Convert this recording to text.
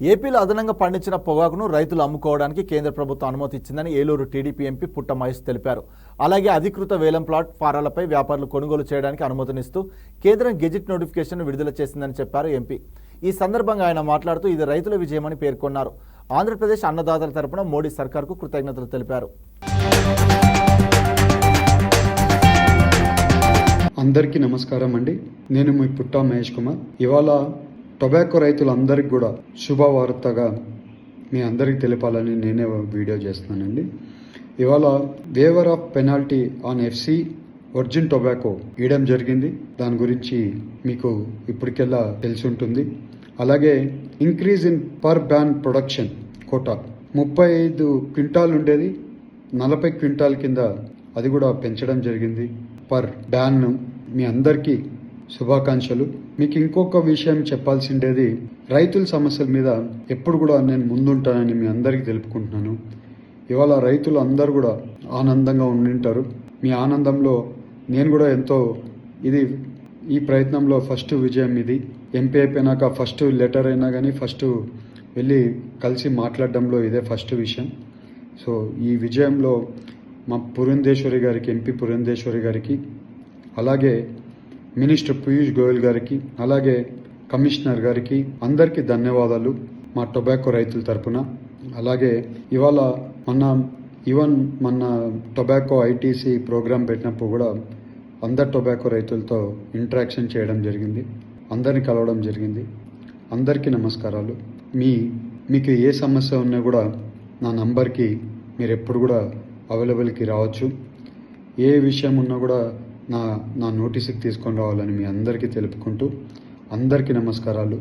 ఏపీలో అదనంగా పండించిన పొగాకును రైతులు అమ్ముకోవడానికి కేంద్ర ప్రభుత్వం అనుమతి ఇచ్చిందని ఏలూరు టీడీపీ ఎంపీ పుట్ట మహేష్ తెలిపారు. అలాగే అధికృత వేలం ప్లాట్ ఫారాలపై వ్యాపారులు కొనుగోలు చేయడానికి అనుమతినిస్తూ కేంద్రం గెజిట్ నోటిఫికేషన్ విడుదల చేసిందని చెప్పారు ఎంపీ. ఈ సందర్భంగా ఆయన మాట్లాడుతూ ఇది రైతుల విజయమని పేర్కొన్నారు. ఆంధ్రప్రదేశ్ అన్నదాతల తరపున మోడీ సర్కార్కు కృతజ్ఞతలు తెలిపారు. అందరికీ నమస్కారం అండి. నేను మీ పుట్ట మహేష్ కుమార్. ఇవాళ టొబాకో రైతులందరికీ కూడా శుభవార్తగా మీ అందరికీ తెలపాలని నేనే వీడియో చేస్తున్నానండి. ఇవాళ waiver of penalty on FC virgin tobacco ఇవ్వడం జరిగింది. దాని గురించి మీకు ఇప్పటికెల్లా తెలిసి ఉంటుంది. అలాగే increase in per barn production quota 35 quintal ఉండేది 40 క్వింటాల్ కింద అది కూడా పెంచడం జరిగింది పర్ బ్యాన్. మీ అందరికీ శుభాకాంక్షలు. మీకు ఇంకొక విషయం చెప్పాల్సిండేది, రైతుల సమస్యల మీద ఎప్పుడు కూడా నేను ముందుంటానని మీ అందరికీ తెలుపుకుంటున్నాను. ఇవాళ రైతులు అందరూ కూడా ఆనందంగా ఉండింటారు. మీ ఆనందంలో నేను కూడా ఎంతో ఈ ప్రయత్నంలో ఫస్ట్ విజయం ఇది. ఎంపీ అయిపోయినాక ఫస్ట్ లెటర్ అయినా కానీ ఫస్ట్ వెళ్ళి కలిసి మాట్లాడడంలో ఇదే ఫస్ట్ విషయం. సో ఈ విజయంలో మా పురంధేశ్వరి గారికి, ఎంపీ పురంధేశ్వరి గారికి, అలాగే మినిస్టర్ పీయూష్ గోయల్ గారికి, అలాగే కమిషనర్ గారికి అందరికీ ధన్యవాదాలు మా టొబాకో రైతుల తరపున. అలాగే ఇవాళ మన టొబాకో ఐటీసీ ప్రోగ్రాం పెట్టినప్పుడు కూడా అందరు టొబాకో రైతులతో ఇంటరాక్షన్ చేయడం జరిగింది, అందరిని కలవడం జరిగింది. అందరికీ నమస్కారాలు. మీకు ఏ సమస్య ఉన్నా కూడా నా నంబర్కి మీరు ఎప్పుడు కూడా అవైలబుల్కి రావచ్చు. ఏ విషయం ఉన్నా కూడా నా నోటీస్కి తీసుకొని రావాలని మీ అందరికీ తెలుపుకుంటూ అందరికీ నమస్కారాలు.